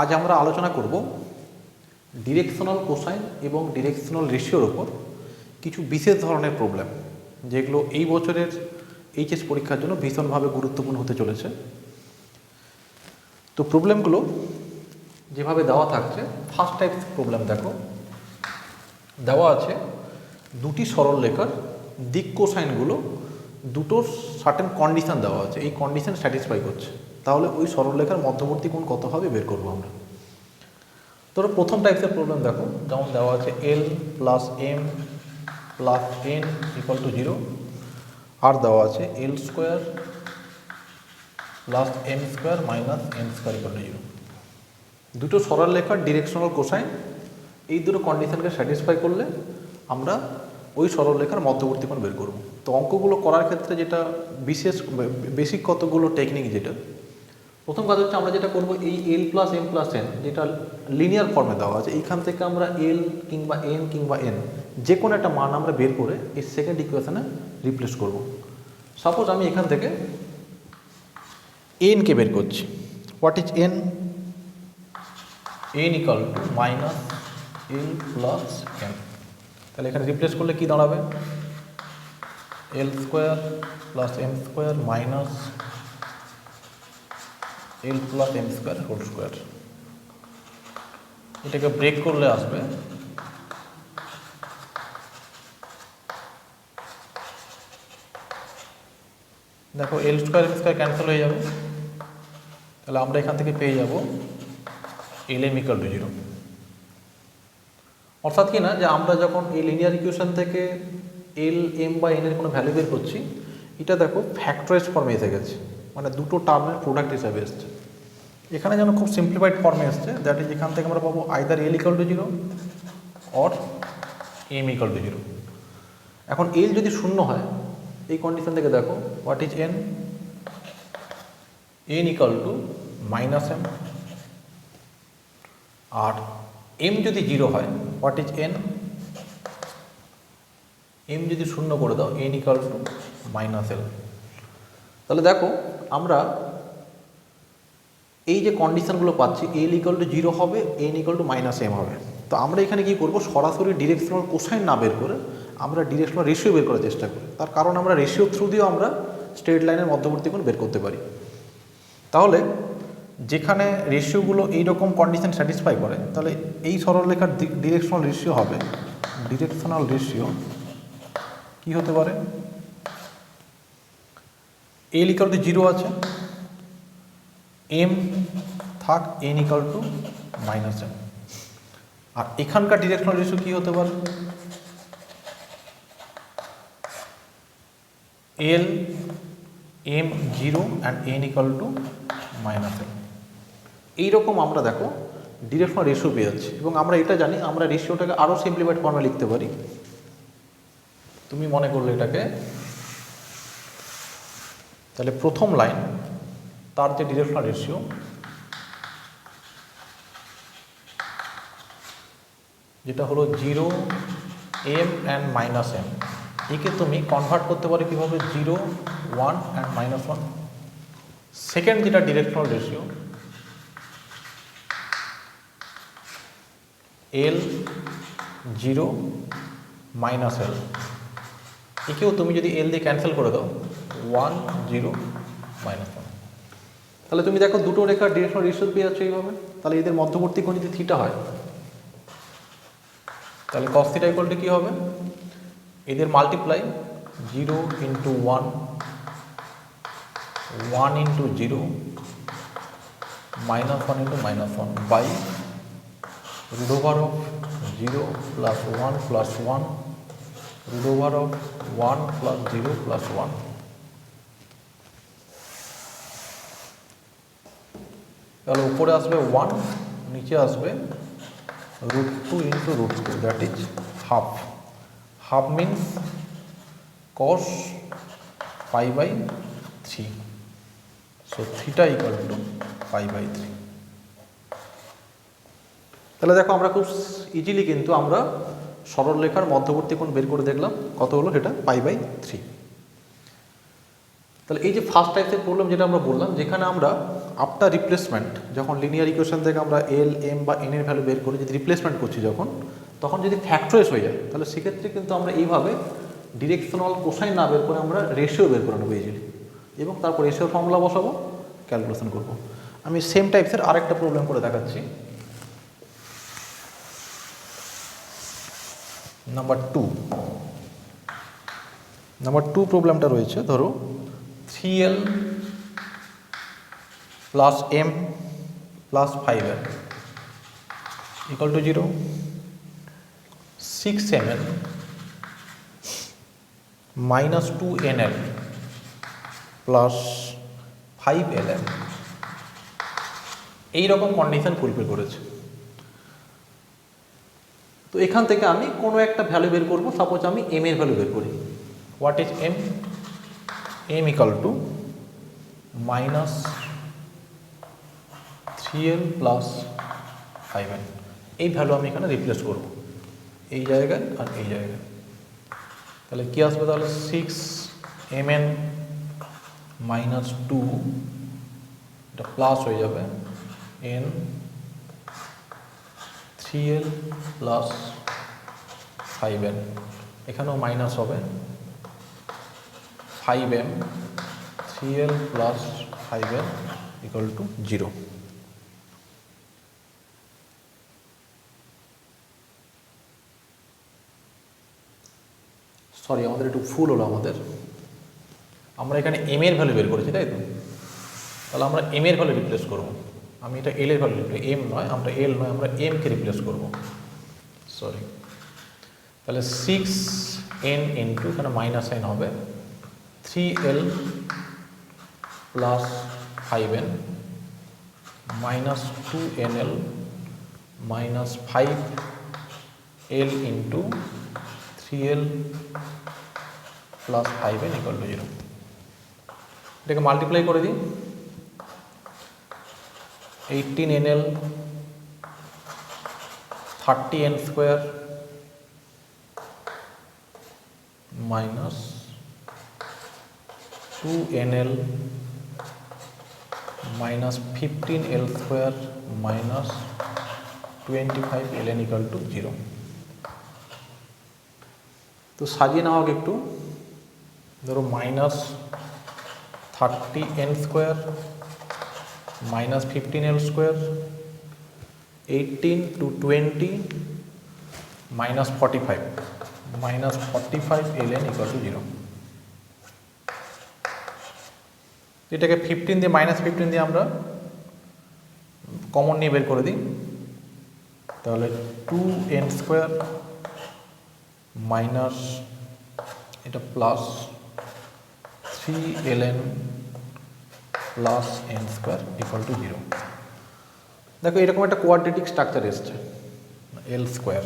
আজ আমরা আলোচনা করব ডিরেকশনাল কোসাইন এবং ডিরেকশনাল রেশিওর ওপর কিছু বিশেষ ধরনের প্রবলেম, যেগুলো এই বছরের এইচএস পরীক্ষার জন্য ভীষণভাবে গুরুত্বপূর্ণ হতে চলেছে। তো প্রবলেমগুলো যেভাবে দেওয়া থাকছে, ফার্স্ট টাইপ প্রবলেম দেখো, দেওয়া আছে দুটি সরলরেখার দিক কোসাইনগুলো দুটো সার্টেন কন্ডিশন দেওয়া আছে, এই কন্ডিশন স্যাটিসফাই করছে, তাহলে ওই সরলরেখার মধ্যবর্তী কোণ কত হবে বের করবো আমরা। ধরো প্রথম টাইপসের প্রবলেম দেখো, যেমন দেওয়া আছে L plus M plus N equal to 0, আর দেওয়া আছে L square plus M square minus N square equal to 0। দুটো সরলরেখার ডিরেকশনাল কোসাইন এই দুটো কন্ডিশনকে স্যাটিসফাই করলে আমরা ওই সরলরেখার মধ্যবর্তী কোণ বের করব। তো অঙ্কগুলো করার ক্ষেত্রে যেটা বেসিক কতগুলো টেকনিক, যেটা প্রথম কাজ হচ্ছে আমরা যেটা করব, এই এল প্লাস এম প্লাস এন যেটা লিনিয়ার ফর্মে দেওয়া আছে, এইখান থেকে আমরা এল কিংবা এন কিংবা এন যে কোনো একটা মান আমরা বের করে এই সেকেন্ড ইকুয়েশনে রিপ্লেস করব। সাপোজ আমি এখান থেকে এনকে বের করছি। What is N? N equal to minus L plus N. তাহলে এখানে রিপ্লেস করলে কি দাঁড়াবে? L square plus M square minus এল plus M square whole square. এটাকে ব্রেক করলে আসবে দেখো L square M square cancel হয়ে যাবে, তাহলে আমরা এখান থেকে পেয়ে যাব এল এম ইকুয়াল টু 0। অর্থাৎ কি না, যে আমরা যখন এই লিনিয়ার ইকুয়েশন থেকে এল এম বা এন এর কোনো ভ্যালু বের করছি, এটা দেখো ফ্যাক্টরাইজ ফর্মে এসে গেছে, মানে দুটো টার্মের প্রোডাক্ট হিসাবে এসছে। এখানে যেন খুব সিম্পলিফাইড ফর্মে এসছে, দ্যাট ইজ এখান থেকে আমরা পাবো either L equal to 0 or M equal to 0। এখন এল যদি শূন্য হয়, এই কন্ডিশন থেকে দেখো what is N? N equal to minus M. আর এম যদি 0 হয়, হোয়াট ইজ এন? এম যদি শূন্য করে দাও, এন ইকুয়াল টু মাইনাস এল। তাহলে দেখো আমরা এই যে কন্ডিশনগুলো পাচ্ছি, এল ইকুয়াল টু 0 হবে, n equal to minus m হবে। তো আমরা এখানে কি করব, সরাসরি ডিরেকশনাল কোসাইন না বের করে আমরা ডিরেকশনাল রেশিও বের করার চেষ্টা করি। তার কারণ আমরা রেশিও থ্রু দিয়েও আমরা স্ট্রেট লাইনের মধ্যবর্তী কোণ বের করতে পারি। তাহলে যেখানে রেশিওগুলো এইরকম কন্ডিশন স্যাটিসফাই করে, তাহলে এই সরলরেখার ডিরেকশনাল রেশিও হবে, ডিরেকশনাল রেশিও কি হতে পারে? এল ইকুয়াল টু 0 আছে, এম থাক, N equal to minus M. আর এখানকার ডিরেকশনাল রেশিও কি হতে পারে? L M 0 and N equal to minus M. এইরকম আমরা দেখো ডিরেকশনাল রেশিও পেয়ে যাচ্ছি, এবং আমরা এটা জানি আমরা রেশিওটাকে আরও সিম্পলিফাইড ফর্মে লিখতে পারি। তুমি মনে করলে এটাকে, তাহলে প্রথম লাইন তার যে ডিরেকশনাল রেশিও, যেটা হলো 0 এম অ্যান্ড মাইনাস এম, একে তুমি কনভার্ট করতে পারো কীভাবে? 0 1 অ্যান্ড মাইনাস 1। সেকেন্ড যেটা ডিরেকশনাল রেশিও, এল 0 মাইনাস এল, একেও তুমি যদি এল দিয়ে ক্যান্সেল করে দাও 1 0 মাইনাস 1। তাহলে তুমি দেখো দুটো রেখার ডিরেকশনাল রেশিও পেয়ে যাচ্ছ এইভাবে। তাহলে এদের মধ্যবর্তী কোণ যদি থিটা হয়, তাহলে কস থিটা ইকুয়াল টু কী হবে? এদের multiply 0 into 1 1 into 0 minus 1 into minus 1 by root over of 0 plus 1 plus 1 root over of 1 plus 0 plus 1। তাহলে উপরে আসবে 1, নিচে আসবে √2 into √2, that is half. Half means cos pi by 3, so theta equal to pi by 3। তাহলে দেখো আমরা খুব easily কিন্তু আমরা সরলরেখার মধ্যবর্তী কোণ বের করে দেখলাম, কত হলো? সেটা পাই বাই 3। তাহলে এই যে ফার্স্ট টাইপের প্রবলেম যেটা আমরা বললাম, যেখানে আমরা আফটার রিপ্লেসমেন্ট যখন লিনিয়ার ইকুয়েশন থেকে আমরা এল এম বা এন এর ভ্যালু বের করে যদি রিপ্লেসমেন্ট করছি তখন যদি ফ্যাক্টরাইজ হয়ে যায়, তাহলে সেক্ষেত্রে কিন্তু আমরা এইভাবে ডিরেকশনাল কোসাইন না বের করে আমরা রেশিও বের করে নেবো ইজিলি, এবং তারপর রেশিওর ফর্মুলা বসাবো, ক্যালকুলেশন করব। আমি সেম টাইপসের আরেকটা প্রবলেম করে দেখাচ্ছি। নাম্বার টু প্রবলেমটা রয়েছে, ধরো 3l plus m plus 5l equal to 0, 6ml minus 2nl plus 5ln এইরকম কন্ডিশন ফুলফিল করেছে। তো এখান থেকে আমি কোনো একটা ভ্যালু বের করবো, সাপোজ আমি m এর ভ্যালু বের করি। What is m? m equal to minus 3l plus 5n, এই ভ্যালু আমি এখানে রিপ্লেস করব এই জায়গায় আর এই জায়গায়। তাহলে কি আসবে? তাহলে 6mn মাইনাস 2, এটা প্লাস হয়ে যাবে n 3l প্লাস 5n, এখানেও মাইনাস হবে 5m 3l plus 5n equal to 0। Sorry, আমাদের একটু ফুল হলো আমরা এখানে m এর ভ্যালু বের করেছি, তাই তো? তাহলে আমরা m এর ভ্যালু রিপ্লেস করব। আমি এটা l এর ভ্যালু m নয়, আমরা l নয়, আমরা m কে রিপ্লেস করব। সরি, তাহলে 6n ইন্টু এখানে মাইনাস n হবে 3l plus 5n minus 2nl minus 5l into 3l plus 5n equal to 0। এটাকে মাল্টিপ্লাই করে দিই, 18nl 30n square minus 2nl minus 15l square minus 25ln equal to 0। তো সাজিয়ে নেওয়া হোক একটু, ধরো minus 30n square minus 15l square 18 to 20 minus 45 minus 45ln equal to 0। এটাকে 15 দিয়ে মাইনাস 15 দিয়ে আমরা কমন নিয়ে বের করে দিই, তাহলে 2n স্কোয়ার মাইনাস এটা plus 3ln plus n square equal to 0। দেখো এরকম একটা কোয়াড্রেটিক স্ট্রাকচার এসছে l স্কোয়ার।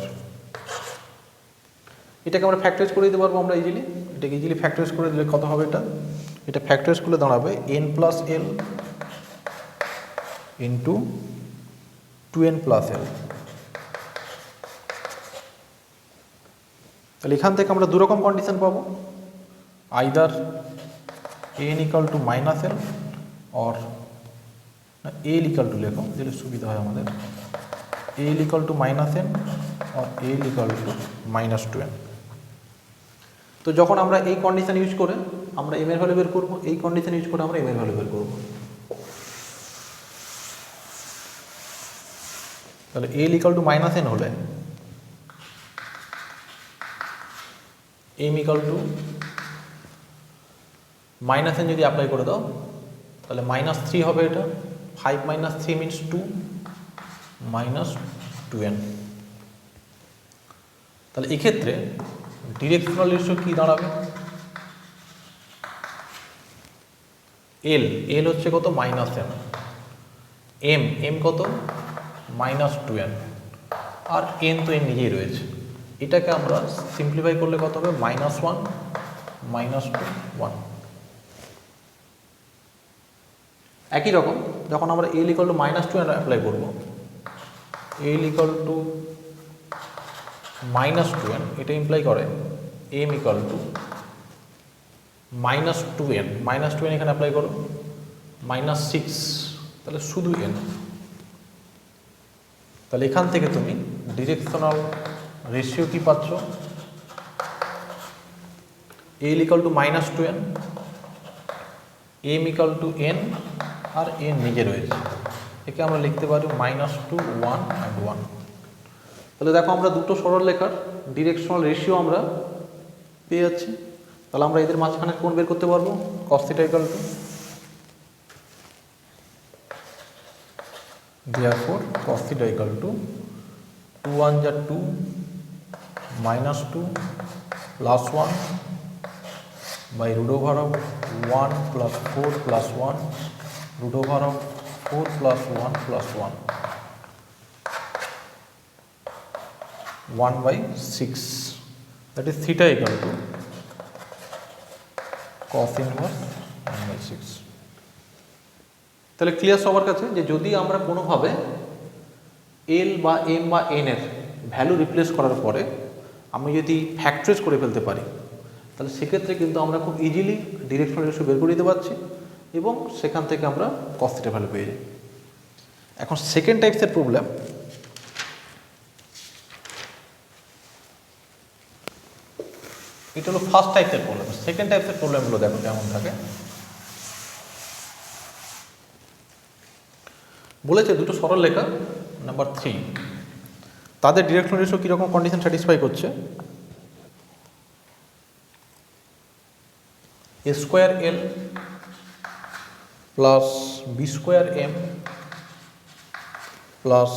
এটাকে আমরা ফ্যাক্টরাইজ করে দিতে পারবো আমরা ইজিলি। এটাকে ইজিলি ফ্যাক্টরাইজ করে দিলে কত হবে? এটা ফ্যাক্টরাইজ করলে দাঁড়াবে n plus l into 2n plus l। তাহলে এখান থেকে আমরা দুরকম কন্ডিশন পাবো, either n equal to minus l और l ইকুয়াল টু, লেখো যেটা সুবিধা হয় আমাদের, l equal to minus n और l equal to minus 2n। তো যখন আমরা এই কন্ডিশন ইউজ করে আমরা m এর ভ্যালু বের করবো, এই কন্ডিশন ইউজ করে আমরা m এর ভ্যালু বের করবো। তাহলে l equal to minus n হলে m equal to minus n যদি অ্যাপ্লাই করে দাও তাহলে মাইনাস 3 হবে, এটা 5 মাইনাস 3 মিনস 2 মাইনাস 2n। তাহলে এক্ষেত্রে ডিরেকশনাল রেশিও কি দাঁড়াবে? l হচ্ছে কত? মাইনাস n, m কত? মাইনাস 2n, আর n তো n নিজেই রয়েছে। এটাকে আমরা সিম্পলিফাই করলে কত হবে? Minus 1 minus 2 1। একই রকম যখন আমরা l equal to minus 2n apply করবো, l equal to minus 2n, এটা ইমপ্লাই করে m equal to -2n, -2n এখানে অ্যাপ্লাই করো, -6, তাহলে শুধু n। তাহলে এখান থেকে তুমি ডিরেকশনাল রেশিও কি পাচ্ছ, l equal to -2n, m equal to n, আর n নিজে রয়েছে, একে আমরা লিখতে পারি -2, 1 and 1। তাহলে দেখো আমরা দুটো সরলরেখার ডিরেকশনাল রেশিও আমরা পেয়ে যাচ্ছি। তাহলে আমরা এদের মাঝখানে কোণ বের করতে পারবো, cos θ equal to, therefore cos θ equal to 2 1 যা 2, -2 plus 1 by root over of 1 plus 4 plus 1 root over of 4 plus 1 plus 1, 1/6, that is theta equal to cos inverse 1/6। তাহলে ক্লিয়ার সবার কাছে যে যদি আমরা কোনোভাবে এল বা এম বা এন এর ভ্যালু রিপ্লেস করার পরে আমি যদি ফ্যাক্টরাইজ করে ফেলতে পারি, তাহলে সেক্ষেত্রে কিন্তু আমরা খুব ইজিলি ডিরেকশনাল রেশিও বের করে দিতে পারছি এবং সেখান থেকে আমরা cos θ ভ্যালু পেয়ে যাই। এখন সেকেন্ড টাইপসের প্রবলেম, এটা হলো ফার্স্ট টাইপসের প্রবলেম। সেকেন্ড টাইপসের প্রবলেমগুলো দেখো কেমন থাকে। বলেছে দুটো সরলরেখা নাম্বার 3, তাদের ডিরেকশনাল রেশিও কীরকম কন্ডিশন স্যাটিসফাই করছে, a square l plus B square m plus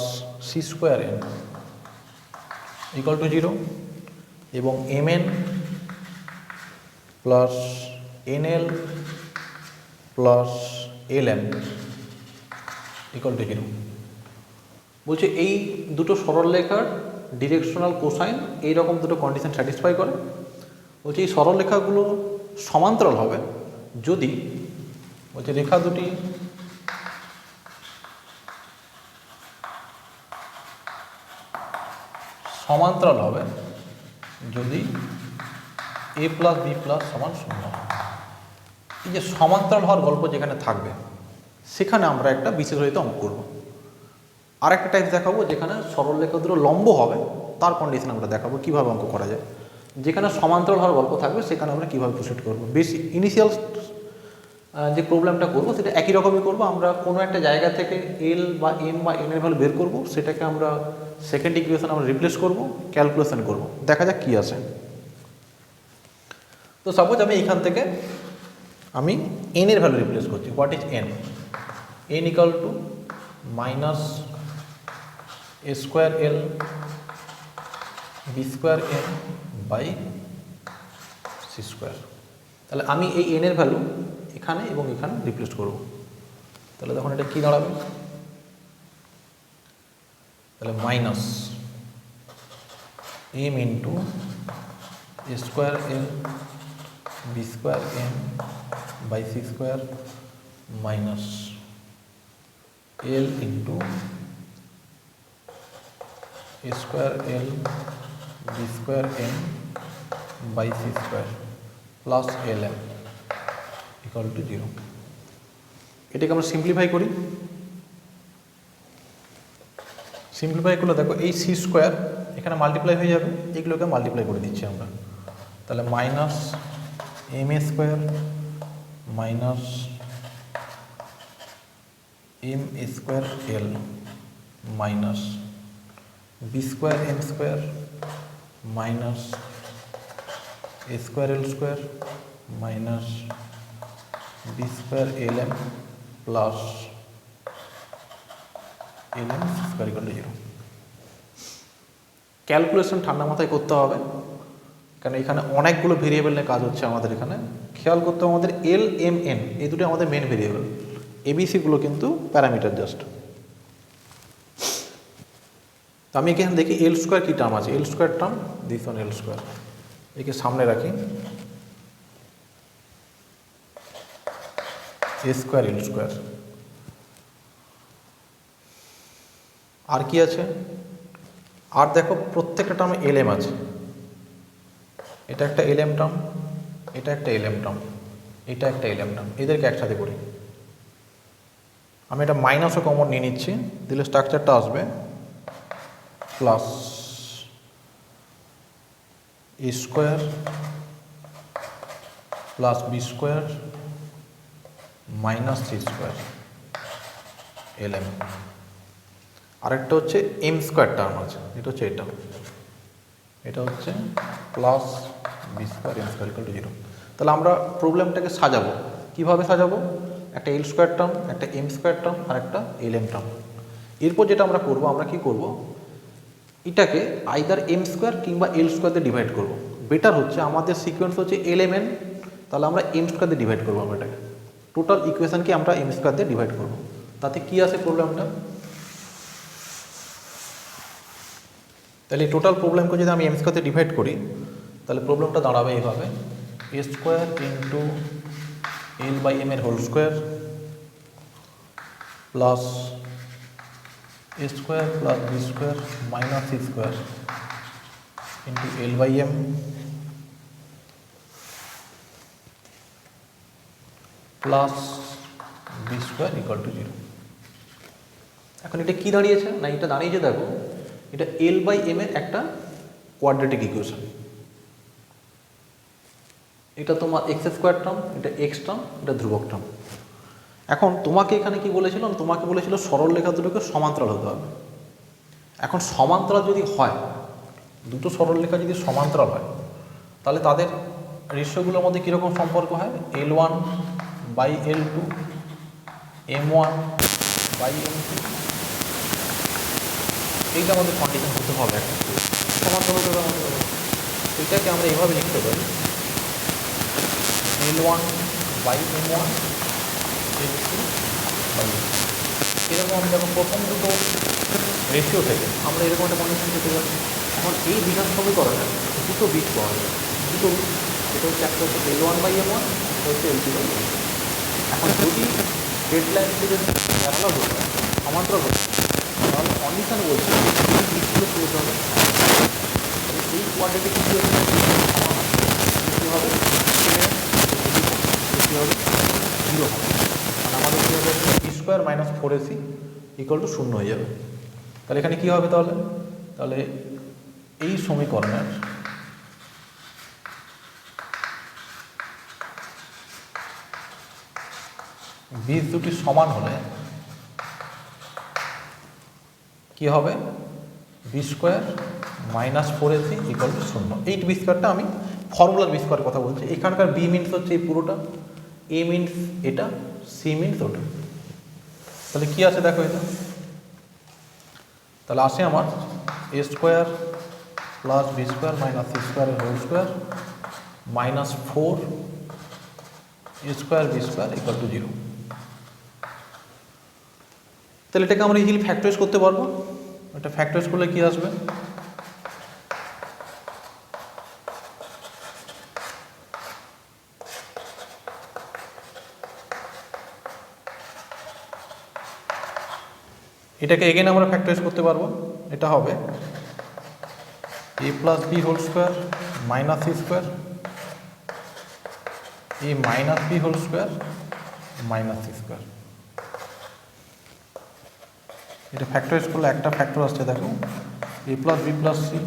c square n equal to 0 এবং mn plus nl plus lm equal to 0। বলছে এই দুটো সরলরেখার ডিরেকশনাল কোসাইন এইরকম দুটো কন্ডিশন স্যাটিসফাই করে। বলছে এই সরলরেখাগুলো সমান্তরাল হবে যদি, বলছে রেখা দুটি সমান্তরাল হবে যদি a প্লাস বি প্লাস সমান 0। এই যে সমান্তরাল হওয়ার গল্প যেখানে থাকবে সেখানে আমরা একটা বিশেষায়িত অঙ্ক করব। আর একটা টাইপ দেখাবো যেখানে সরলরেখা দুটো লম্ব হবে, তার কন্ডিশন আমরা দেখাবো কীভাবে অঙ্ক করা যায়। যেখানে সমান্তরাল হওয়ার গল্প থাকবে সেখানে আমরা কীভাবে প্রসিড করবো। বেশি ইনিশিয়াল যে প্রবলেমটা করবো সেটা একই রকমই করবো। আমরা কোনো একটা জায়গা থেকে এল বা এম বা এন এর ভ্যালু বের করবো, সেটাকে আমরা সেকেন্ড ইকুয়েশন আমরা রিপ্লেস করবো, ক্যালকুলেশন করবো, দেখা যাক কী আসে। তো সাপোজ আমি এখান থেকে আমি এন এর ভ্যালু রিপ্লেস করছি। What is N? N equal to minus a square l b square n by c square. তাহলে আমি এই এন এর ভ্যালু এখানে এবং এখানে রিপ্লেস করব। তাহলে তখন এটা কী দাঁড়াবে? তাহলে minus m into a square l b square n by c square minus l into a square l b square n by c square plus l m equal to 0। এটাকে আমরা সিম্পলিফাই করি। সিম্পলিফাই করলে দেখো এই C square এখানে multiply হয়ে যাবে, এগুলোকে মাল্টিপ্লাই করে দিচ্ছি আমরা। তাহলে minus m a square minus m a square l minus b square M square minus a square l square minus b square l m plus l m square equal to 0। Calculation ঠান্ডা মাথায় করতে হবে, কারণ এখানে অনেকগুলো variable নিয়ে কাজ হচ্ছে আমাদের। এখানে খেয়াল করতে হবে আমাদের এল এম এন এই দুটো আমাদের মেন ভেরিয়েবল, এবিসিগুলো কিন্তু প্যারামিটার জাস্ট। তো আমি এখানে দেখি এল স্কোয়ার কী টার্ম আছে। L square term this on L square, একে সামনে রাখি। এ স্কোয়ার এল স্কোয়ার, আর কি আছে? আর দেখো প্রত্যেকটা টার্মে এল এম আছে। এটা একটা এল এম টার্ম, এটা একটা এল এম টার্ম, এটা একটা এলএম টার্ম, এদেরকে একসাথে করি। আমি এটা মাইনাসও কমন নিয়ে নিচ্ছি, দিলে স্ট্রাকচারটা আসবে plus A square plus B square minus C square LM. আরেকটা হচ্ছে এম স্কোয়ার টার্ম আছে, এটা হচ্ছে এটা হচ্ছে plus B square M square equal to 0। তাহলে আমরা প্রবলেমটাকে সাজাবো, কিভাবে সাজাবো? একটা এল স্কোয়ার টার্ম, একটা এম স্কোয়ার টার্ম আর একটা এল এম টার্ম। এরপর যেটা আমরা করব, আমরা কি করব, এটাকে আইদার এম স্কোয়ার কিংবা এল স্কোয়ার দিয়ে ডিভাইড করব। বেটার হচ্ছে, আমাদের সিকোয়েন্স হচ্ছে এল এম এন, তাহলে আমরা এম স্কোয়ার দিয়ে ডিভাইড করবো। আমরা এটাকে টোটাল ইকুয়েশনকে আমরা এম স্কোয়ার দিয়ে ডিভাইড করব। তাতে কি আসে প্রবলেমটা? তাহলে টোটাল প্রবলেমকে যদি আমি এম স্কোয়ার দিয়ে ডিভাইড করি, তাহলে প্রবলেমটা দাঁড়াবে এইভাবে, A square into L by M এর whole square plus A square plus B square minus C square into L by M plus B square equal to 0। এখন এটা কি দাঁড়িয়েছে? না, এটা দাঁড়িয়েছে, দেখো, এটা এল বাই এম এর একটা কোয়াড্রেটিক ইকুয়েশন। এটা তোমার এক্স স্কোয়ার টার্ম, এটা এক্স টার্ম, এটা ধ্রুবক টার্ম। এখন তোমাকে এখানে কি বলেছিল? তোমাকে বলেছিল সরল রেখা দুটোকে সমান্তরাল হতে হবে। এখন সমান্তরাল যদি হয়, দুটো সরল রেখা যদি সমান্তরাল হয়, তাহলে তাদের রেশিওগুলোর মধ্যে কীরকম সম্পর্ক হয়? L1 by L2, M1 by M2, এইটা আমাদের কন্ডিশন হতে হবে। একটা সমান্তরাল হতে হবে। এটাকে আমরা এইভাবে লিখতে পারি, L1 by M1 L2 by M2। এরকম আমি যখন প্রথম দুটো রেশিও থেকে আমরা এরকম একটা কন্ডিশন পেতে পারি। এখন এই বিধান সমীকরণে দুটো বীজ পাওয়া যায়, দুটো, এটা হচ্ছে একটা হচ্ছে L1 বাই M1, এটা হচ্ছে L2 বাই M2। এখন যদি ডেড লাইন থেকে প্যারালাল হতে হয়, সমান্তরাল হতে হয়, তাহলে কন্ডিশন বলছে এই বীজগুলো পেতে হবে। এই কোয়াড্রেটিক ইকুয়েশনের কী হবে? কী হবে? 0 হবে। মানে আমাদের কী হবে? B square minus 4ac equal to 0 হয়ে যাবে। তাহলে এখানে কী হবে? তাহলে এই সমীকরণের বীজ দুটি সমান হলে কি হবে? B square minus 4ac equal to 0। এই বি স্কোয়ারটা আমি ফর্মুলার বি স্কোয়ার কথা বলছি। এখানকার বি মিনস হচ্ছে এই পুরোটা, এ মিনস এটা, সি মিনস ওটা। তাহলে কি আছে দেখো, এটা তাহলে আসে আমার A square plus B square minus C স্কোয়ারের whole square minus 4 A square B square equal to 0। তাহলে এটাকে আমরা ইজিলি ফ্যাক্টরাইজ করতে পারবো। এটা ফ্যাক্টরাইজ করলে কি আসবে? এটাকে এগেন আমরা ফ্যাক্টরাইজ করতে পারবো। এটা হবে A plus B whole square minus C square A minus B whole square minus C square. এটা ফ্যাক্টরাইজ করলে একটা ফ্যাক্টর আসছে, দেখো, A plus B plus C,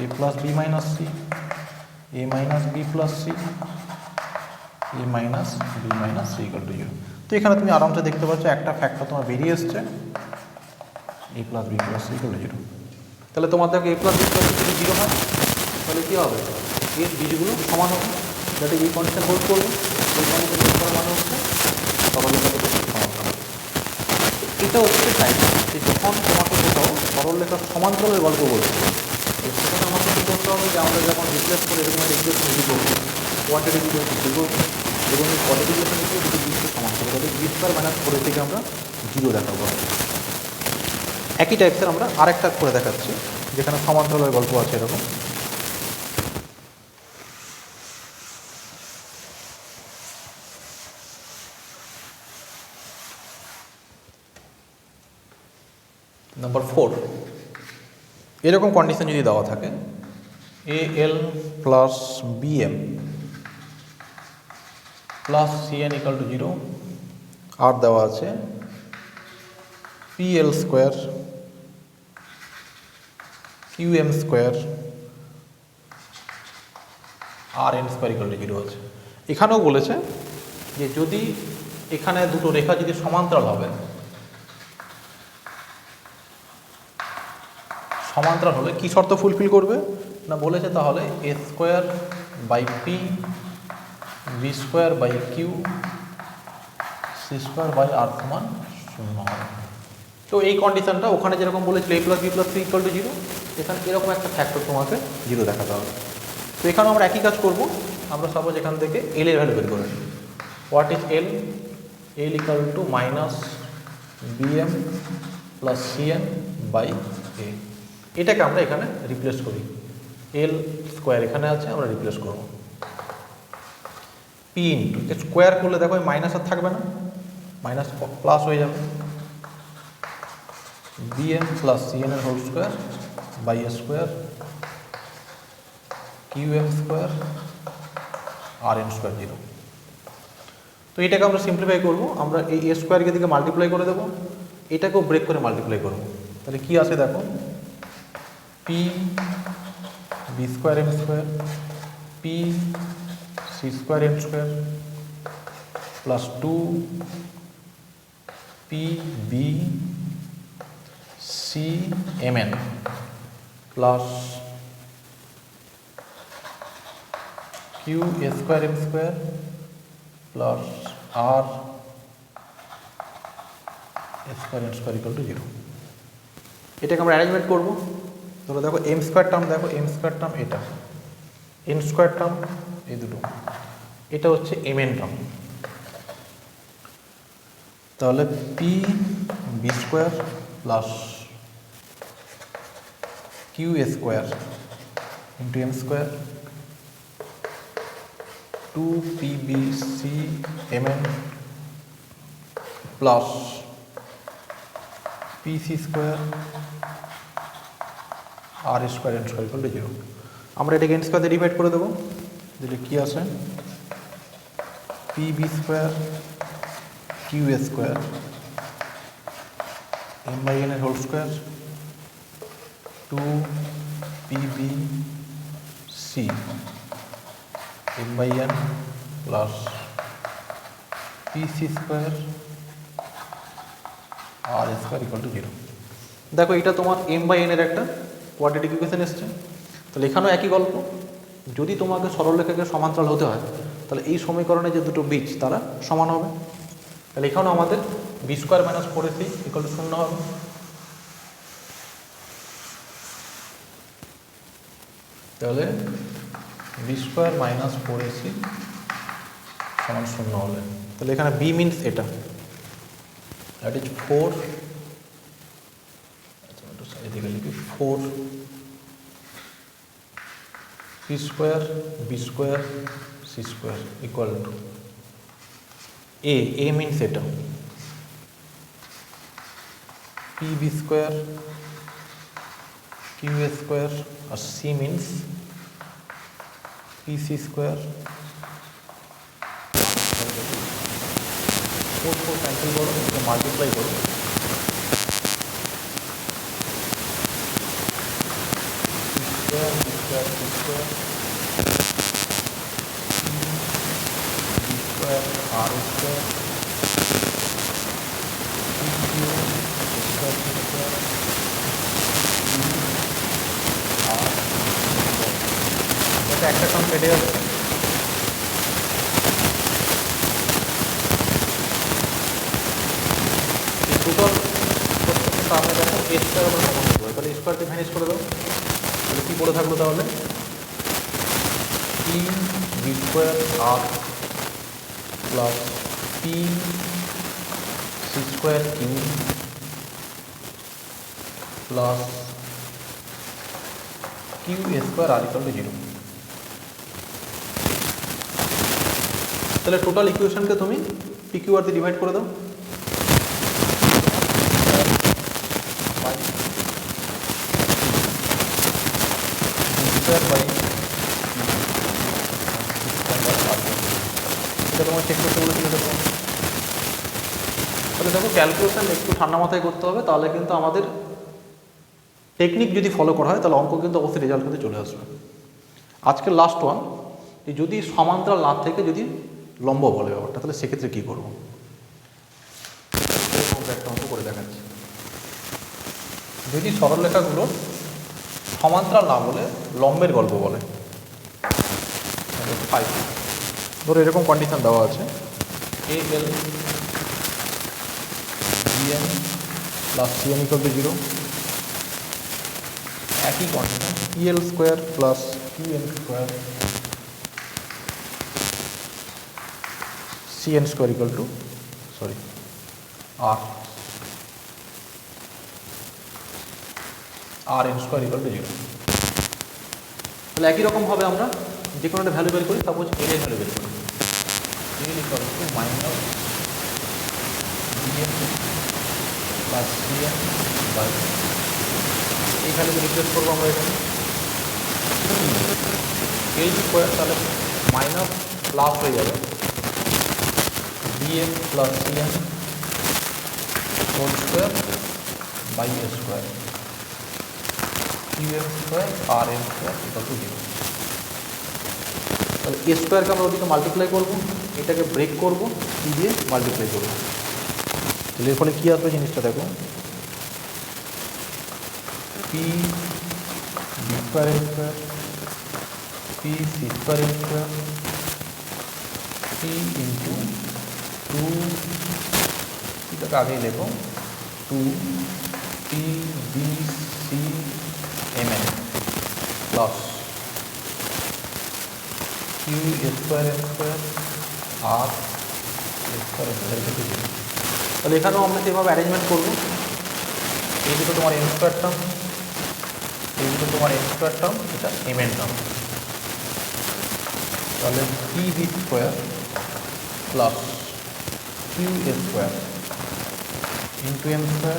A plus B minus C, A minus B plus C, A minus B minus C equal to 0। তো এখানে তুমি আরামসে দেখতে পাচ্ছ একটা ফ্যাক্টর তোমার বেরিয়ে এসছে, A plus B plus C equal to 0। তাহলে তোমার দেখো A plus B plus C যদি 0 হয়, তাহলে কী হবে? এর বীজগুলো সমান হবে, যাতে এই কন্ডিশন হোল্ড করবে। ওই কন্ডিশন হোল্ড করার মানে হচ্ছে সরলরেখাগুলো সমান্তরাল হবে। এটা হচ্ছে টাইপ যে যখন তোমাকে কোথাও সরলরেখার সমান্তরালের গল্প বলছে, সেখানে আমাকে কী করতে হবে? যে আমরা যখন রিপ্লেস করে এরকম একটা ইকুয়েশন তৈরি করবো, কোয়াড্রেটিক ইকুয়েশন তৈরি করবো, এবং এই কোয়াড্রেটিক ইকুয়েশন থেকে দুটো বীজকে সমান করবো, তাদের বি স্কোয়ার মাইনাস 4 থেকে আমরা 0 দেখাবো। একই টাইপসের আমরা আরেকটা করে দেখাচ্ছি, যেখানে সমান্তরালের গল্প আছে এরকম। নাম্বার 4, এরকম কন্ডিশন যদি দেওয়া থাকে, A L plus B M plus CN equal to 0, আর দেওয়া আছে PL square QM square R N square equal to 0 আছে। এখানেও বলেছে যে যদি এখানে দুটো রেখা যদি সমান্তরাল হবে, সমান্তরাল হলে কী শর্ত ফুলফিল করবে না বলেছে, তাহলে A square by P B square by Q C square by R সমান 0 হবে। তো এই কন্ডিশনটা ওখানে যেরকম বলেছিল A plus B plus C equal to 0, এখানে এরকম একটা ফ্যাক্টর তোমাকে 0 দেখাতে হবে। তো এখানেও আমরা একই কাজ করব, আমরা সাপোজ এখান থেকে এল এর ভ্যালু বের করে নিই। What is L? L equal to minus BM plus CN by A. এটাকে আমরা এখানে রিপ্লেস করি, এল স্কোয়ার এখানে আছে, আমরা রিপ্লেস করব পি ইন্টু স্কোয়ার করলে দেখো মাইনাস আর থাকবে না, মাইনাস প্লাস হয়ে যাবে, বিএম প্লাস সিএন এর whole square by a square QM square R N square 0। তো এটাকে আমরা সিম্পলিফাই করব, আমরা এই এ স্কোয়ারকে দিকে মাল্টিপ্লাই করে দেবো, এটাকেও ব্রেক করে মাল্টিপ্লাই করব। তাহলে কি আছে দেখো, P B square M square P C square M square plus 2 P B C M N plus Q A square M square plus R square N square equal to 0। এটাকে আমরা arrangement করবো। তাহলে দেখো এম স্কোয়ার টার্ম, দেখো M square term এটা, N square term এই দুটো, এটা হচ্ছে এম এন টার্ম। তাহলে P B square plus Q A square into M square 2 P B C M N plus P C square R square N square equal to 0। আমরা এটাকে N square দিয়ে divide করে দেবো, যেটা কী আছে P B square Q A square M by N এর whole square 2 P B C M by N plus P C square R square equal to 0। দেখো এটা তোমার এম বাই এন এর একটা কোয়াড্রেটিক ইকুয়েশন এসছে। তাহলে এখানেও একই গল্প, যদি তোমাকে সরলরেখাকে সমান্তরাল হতে হয় তাহলে এই সমীকরণে যে দুটো বীজ তারা সমান হবে। তাহলে এখানেও আমাদের b square minus 4ac equal to 0 হবে। তাহলে বি স্কোয়ার মাইনাস 4ac সমান 0 হলে, তাহলে এখানে বি মিনস এটা, দ্যাট ইজ 4, এদিকে লিখি 4 P square B square C square equal to A means এটা পি বি স্কোয়ার কিউ এ square R C means P C square. 4 cancel করো, এটা মাল্টিপ্লাই করো, square B square C square B square আর square Q square C square আর এটা একটা term কেটে যাচ্ছে। এই টোটাল প্রত্যেকটা টার্মে দেখো এ স্কোয়ার আমরা কমন করবো, তাহলে স্কোয়ারকে ম্যানেজ করে দাও, তাহলে কী পড়ে থাকলো তাহলে P B square r plus P C square q plus Q A square r equal to 0। তাহলে টোটাল ইকুয়েশনকে তুমি পি কিউ আর দিয়ে ডিভাইড করে দাও, এটা তোমার চেক করতে বলেছিল দেখো। তাহলে দেখো ক্যালকুলেশন একটু ঠান্ডা মাথায় করতে হবে, তাহলে কিন্তু আমাদের টেকনিক যদি ফলো করা হয় তাহলে অঙ্ক কিন্তু অবশ্যই রেজাল্ট কিন্তু চলে আসবে। আজকের লাস্ট ওয়ান, যদি সমান্তরাল না থেকে যদি লম্ব বলে ব্যাপারটা, তাহলে সেক্ষেত্রে কী করবো একটা অঙ্ক করে দেখাচ্ছি। যদি সরলরেখাগুলো সমান্তরাল না বলে লম্বের গল্প বলে, ধরো এরকম কন্ডিশন দেওয়া আছে, A L BN plus CN equal to 0, একই condition EL square plus QN square CN square equal to R N square equal to 0। তাহলে একই রকমভাবে আমরা যে কোনো একটা ভ্যালু বের করি, সাপোজ এন এর ভ্যালু বের করি, n equal to minus b n plus CN by, এই ভ্যালুকে রিপ্লেস করবো আমরা এখানে এল স্কোয়ার, তাহলে মাইনাস প্লাস হয়ে যাবে b n plus c n whole square by a square q m square r m square equal to 0। তাহলে এ স্কোয়ারকে আমরা ওদিকে মাল্টিপ্লাই করবো, এটাকে ব্রেক করবো, কি দিয়ে মাল্টিপ্লাই করবো। তাহলে এর ফলে কী আসবে জিনিসটা দেখো, P B square M square P C square M square p into 2, এটাকে আগেই লেখো 2 P B C M N plus q square M square R square square equal to 0। তাহলে এখানেও আমরা সেভাবে অ্যারেঞ্জমেন্ট করবো, এই দুটো তোমার এম স্কোয়ার টার্ম, এই দুটো তোমার এম স্কোয়ার টার্ম, এটা এম এন টার্ম। তাহলে P B square plus q square into M square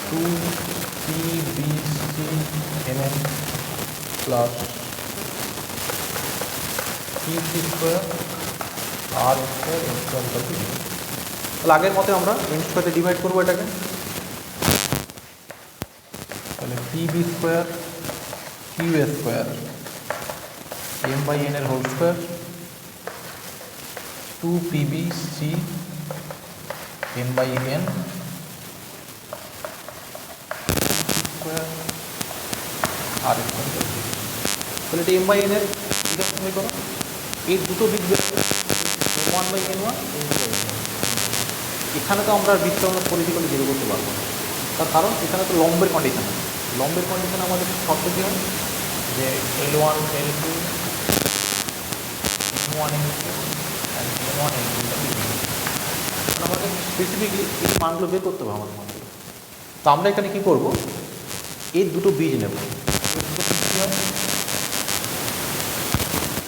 2 P B C M N plus Q C square R square M square equal to 0। তাহলে আগের মতে আমরা M স্কোয়ারে divide করবো এটাকে, তাহলে P B square Q square M by N এর whole square 2 P B C M by N square R square. তাহলে এটা এম বাই এন এর সমীকরণ, এই দুটো দিক ওয়ান বাই এন ওয়ান, এখানে তো আমরা বিস্তরণ পরিধি করে জিরো করতে পারবো না, তার কারণ এখানে তো লম্বের কন্ডিশন আছে। লম্বের কন্ডিশনে আমাদের শর্ত কী হয় যে l one l two m one m two and m one m two, আমাদের স্পেসিফিকলি এই মানগুলো বের করতে হবে আমাদের মানগুলো। তো আমরা এখানে কী করবো, এই দুটো বীজ নেব,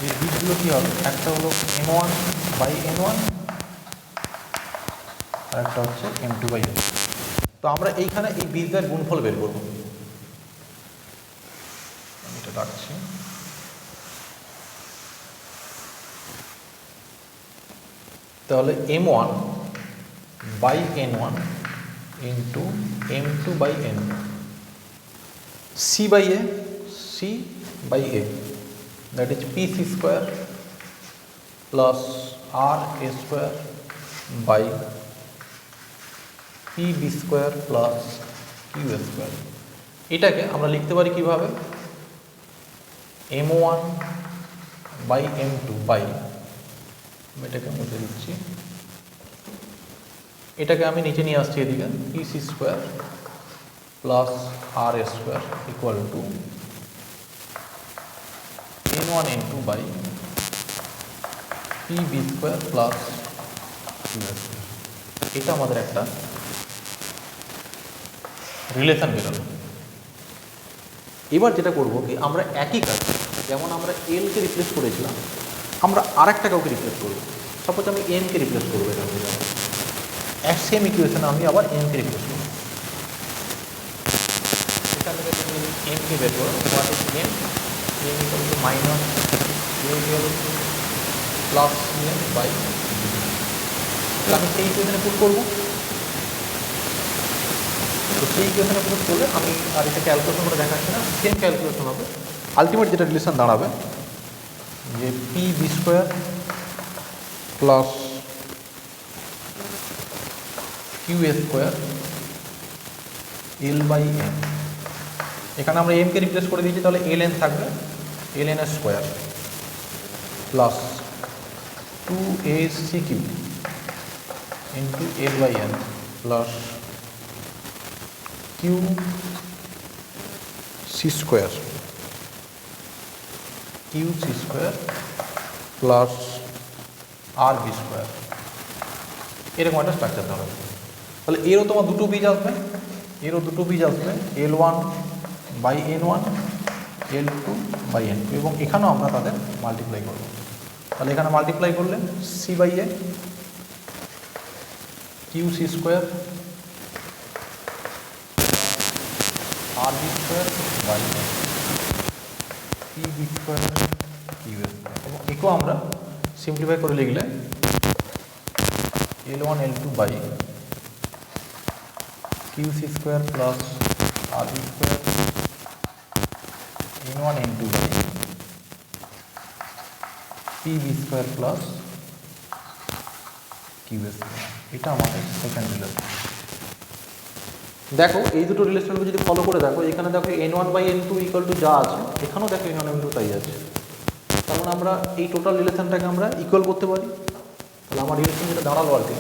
এই বীজগুলো কী হবে, একটা হলো M one by N one আর একটা হচ্ছে এম টু বাই এন। তো আমরা এইখানে এই বীজদের গুণফল বের করবো, এটা রাখছি। তাহলে m one by N one into m two by n, c by a, c by a, that is p C square plus r a square by P B square plus q square. এটাকে আমরা লিখতে পারি কীভাবে, m one by m two by, এটাকে মুছে দিচ্ছি, এটাকে আমি নিচে নিয়ে আসছি এদিকে, p C square plus r a square equal to n one n two by P B square plus q square. এটা আমাদের একটা রিলেশন বেরোলো। এবার যেটা করবো কি, আমরা একই কাজ, যেমন আমরা এলকে রিপ্লেস করেছিলাম, আমরা আরেকটা কাউকে রিপ্লেস করবো। সাপোজ আমি এমকে রিপ্লেস করবো, এখান থেকে এক সেম ইকুয়েশনে আমি আবার এমকে রিপ্লেস করবো। এখান থেকে তুমি এমকে বের করো, what is m, m equal to minus L plus CN by আমি সেই ইকুয়েশনে পুট করবো। তো সেই ইকুয়েশনে পুট করলে আমি আর এটা ক্যালকুলেশন করে দেখাচ্ছি না, সেম ক্যালকুলেশন হবে। আলটিমেট যেটা রিলেশন দাঁড়াবে যে p B square plus Q A square l by n. এখানে আমরা এমকে রিপ্লেস করে দিয়েছি, তাহলে এল এন থাকবে, L N square plus 2ac³ into L by N plus Q C square plus R B square. এরকম একটা স্ট্রাকচার ধরো। তাহলে এরও তোমার দুটো বীজ আসবে, L1 by N1, L2 by N2, এবং এখানেও আমরা তাদের মাল্টিপ্লাই করব। তাহলে এখানে মাল্টিপ্লাই করলে c by a q C square r B square by P B square Q A square, এবং একেও আমরা সিম্পলিফাই করে লিখলে L1 L2 by Q C square plus R B square N1 N2 by P B square plus Q A square. এটা আমাদের second relation. দেখো এই দুটো রিলেশনকে যদি ফলো করে দেখো, এখানে দেখো N1 by N2 equal to যা আছে, এখানেও দেখো N1 N2 তাই আছে। কারণ আমরা এই টোটাল রিলেশনটাকে আমরা ইকুয়াল করতে পারি। তাহলে আমার রিলেশন যেটা দাঁড়ালো আর কি,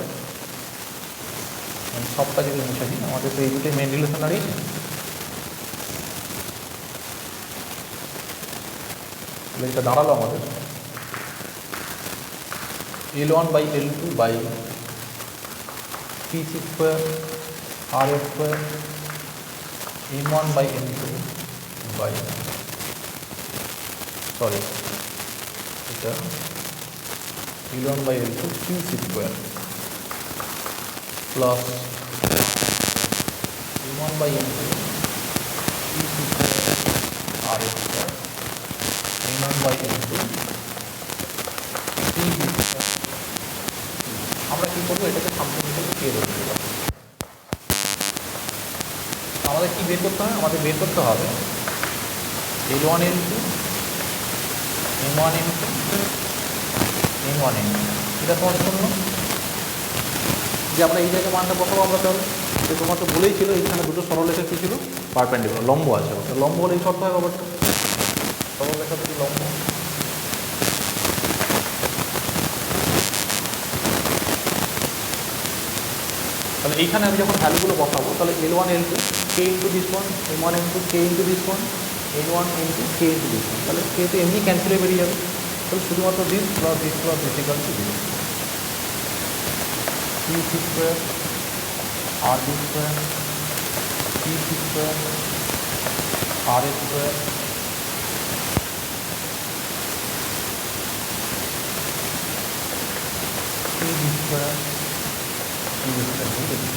সবটা যদি মুছে দিই, আমাদের তো এই দুটোই মেন রিলেশন দাঁড়িয়েছে। তাহলে এটা দাঁড়ালো আমাদের L1 by L2 by p C square r a square M1 by N2 by এটা L1 by L2 q C square plus M1 by N2 q C square r a square M1 by N2 p B square. আমরা কী করবো, এটাকে সামনে পেয়ে ধরতে পারবো। আমাদের কী বের করতে হবে, আমাদের বের করতে হবে L1 L2 M1 M2 N1 N2। এটা তোমার শূন্য, যে আমরা এই জায়গায় মানটা বসাবো আমরা। তাহলে তো তোমার তো বলেই ছিল এখানে দুটো সরলরেখা কী ছিল, পারপেন্ডিকুলার, লম্ব আছে। ওটা লম্ব হলেই শর্ত হয় ব্যাপারটা, সরলরেখা দুটি লম্ব। তাহলে এইখানে আমি যখন ভ্যালুগুলো বসাবো, তাহলে L1 L2 k into this one, M1 M2 k into this one, N1 N2 k into this one. তাহলে k তো এমনি ক্যান্সেল হয়ে বেরিয়ে যাবে। তাহলে শুধুমাত্র this plus this plus this equal to this, q C square r B square P C square r a square p B square Q square.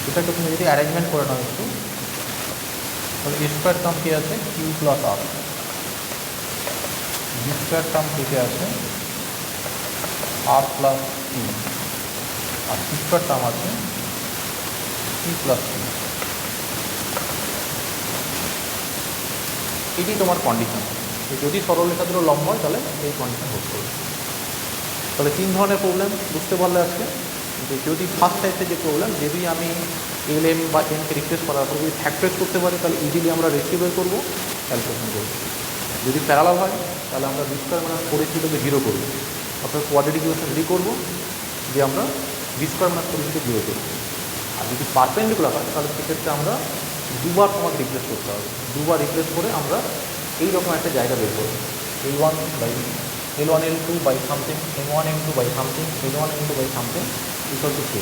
এটাকে তুমি যদি অ্যারেঞ্জমেন্ট করে নাও একটু, তাহলে এ স্কোয়ার টার্ম কী আছে, কিউ প্লাস আর, B square term থেকে আছে আর plus P, আর C square term আছে পি প্লাস পি। এটাই তোমার কন্ডিশন। যদি সরলরেখা দুটো লম্ব হয় তাহলে এই কন্ডিশন হোল্ড করবে। তাহলে তিন ধরনের প্রবলেম বুঝতে পারলে আজকে, যে যদি ফার্স্ট টাইপের যে প্রবলেম, যদি আমি এল এম বা এনকে রিপ্লেস করার পর যদি ফ্যাক্টরাইজ করতে পারি, তাহলে ইজিলি আমরা রেশিও বের করবো, ক্যালকুলেশন করবো। যদি প্যারালাল হয় তাহলে আমরা B square minus 4ac zero করবো, অর্থাৎ কোয়াড্রেটিক ইকুয়েশন রেডি করবো যে আমরা B square minus 4ac zero করবো। আর যদি পারপেন্ডিকুলার হয় তাহলে সেক্ষেত্রে আমরা দুবার তোমাকে রিপ্লেস করতে হবে। দুবার রিপ্লেস করে আমরা এইরকম একটা জায়গা বের করবো, L1 L2 by something, M1 M2 by something, L1 M2 by something equal to K.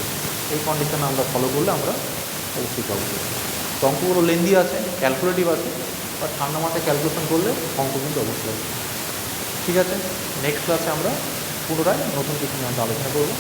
এই কন্ডিশনে আমরা ফলো করলে আমরা অবশ্যই পাবো। তো অঙ্কগুলো লেন্দি আছে, ক্যালকুলেটিভ আছে, বা ঠান্ডা মাথায় ক্যালকুলেশন করলে অঙ্ক কিন্তু অবশ্যই আছে। ঠিক আছে, নেক্সট ক্লাসে আমরা পুনরায় নতুন কিছু নিয়ে আমরা আলোচনা করবো।